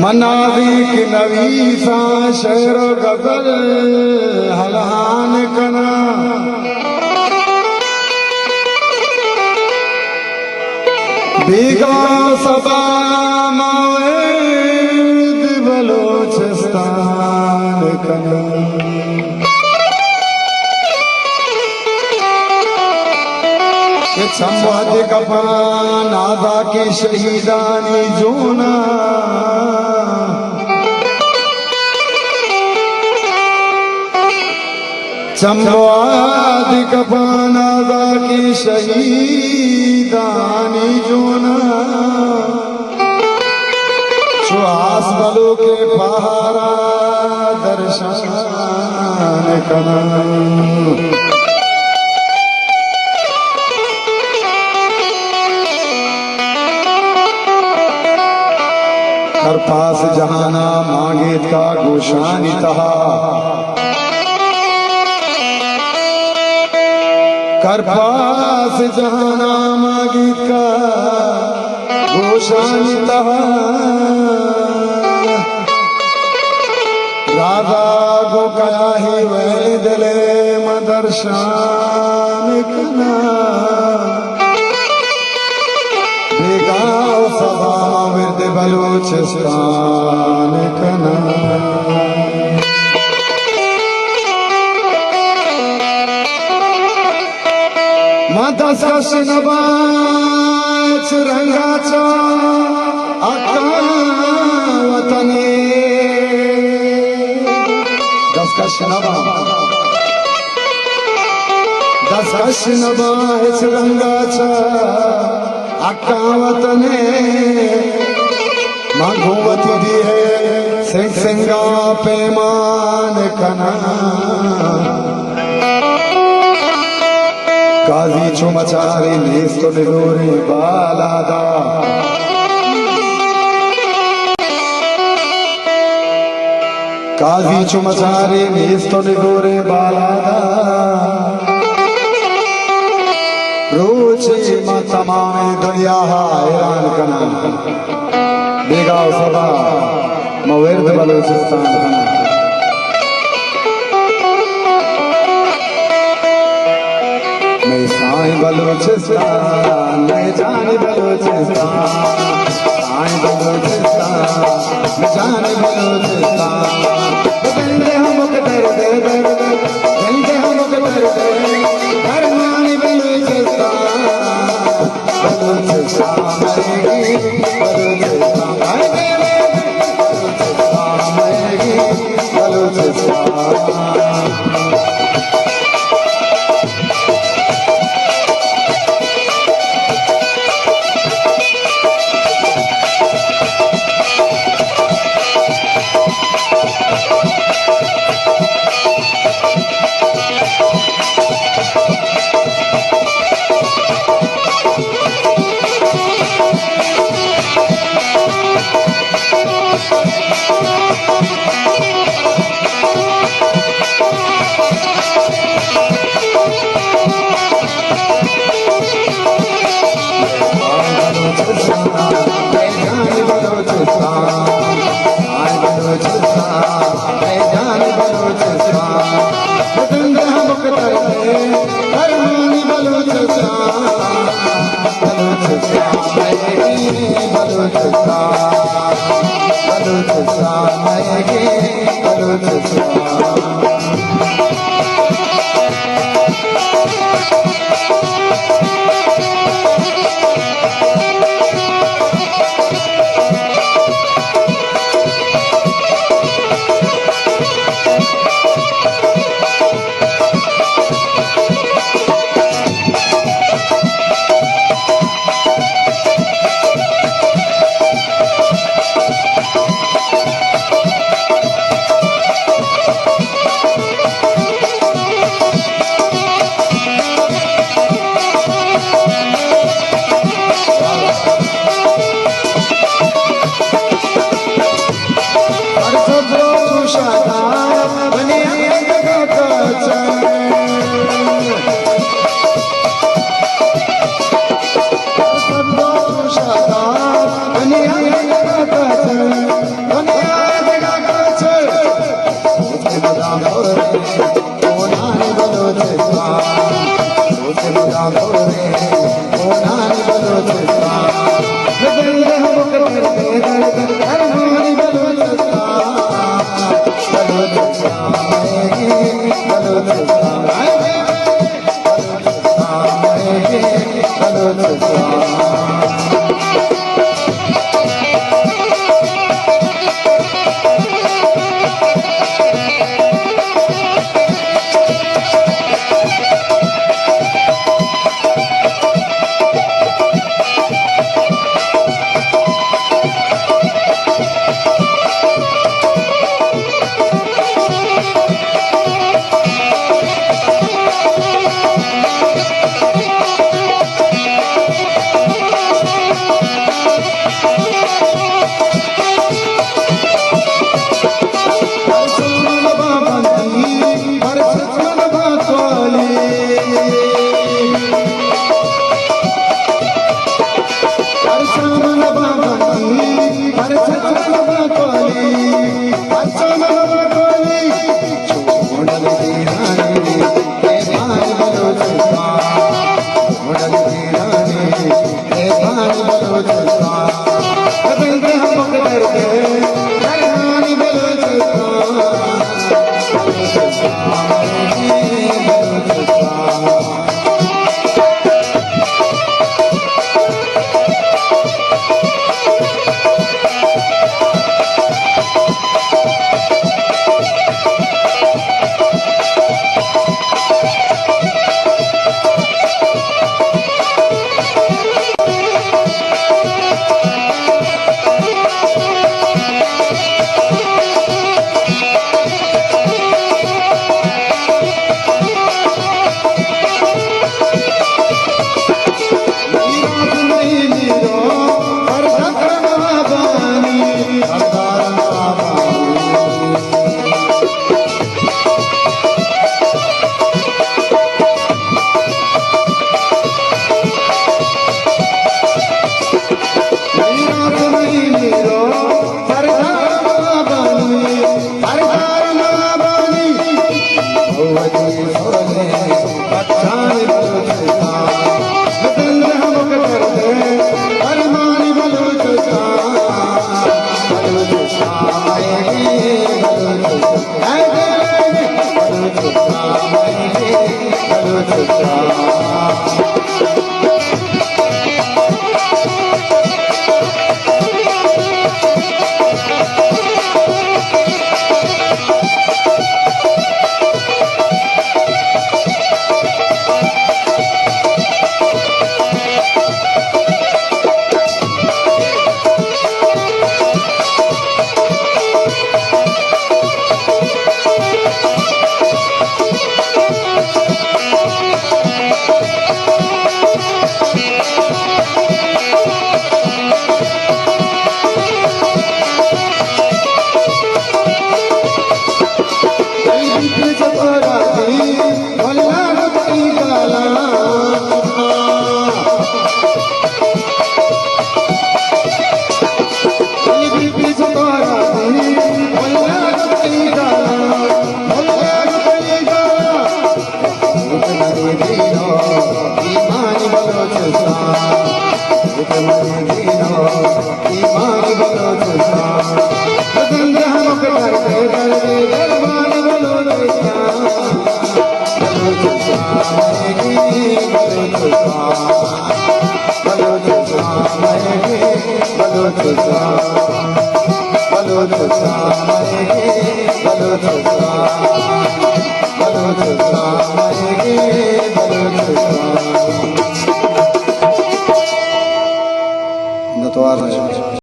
मनावी की नवी सा शेर गजल हलान कना बीगा सबा मवेद बलोचिस्तान कना ये संवाद कपान आदा की शहीदानी जोना चंबवाद कपानादा की शहीदानी जोना सुहास बलो के पहारा दर्शन कना कर पास जहाना मांगे का गोशानी तहा कर पास जहाना मांगी का गोशानी तहा राधा गो कया ही वह दिले मदरशान कना बेगाव सभा विरद बलोचिस्तान कना दस कश नबाच रंगाचा अक्का वतने दस कश नबाच रंगाचा अक्का वतने मांगोवती दी है सिंह सिंगा पैमान कना काजी चुमचारे नेस्तो निगोरे बालादा काजी चुमचारे नेस्तो निगोरे बालादा रोचे मां तमाम दुनिया हैरान कना बेगाव सभा मविर्द बलोचिस्तान कना बलोचिस्तान मैं जाने बलोचिस्तान आए बलोचिस्तान मैं जाने बलोचिस्तान बंदे हम कतर दे बंदे हम कतर दे हर माने बलोचिस्तान बलोचिस्तान शादा बने जगह का No to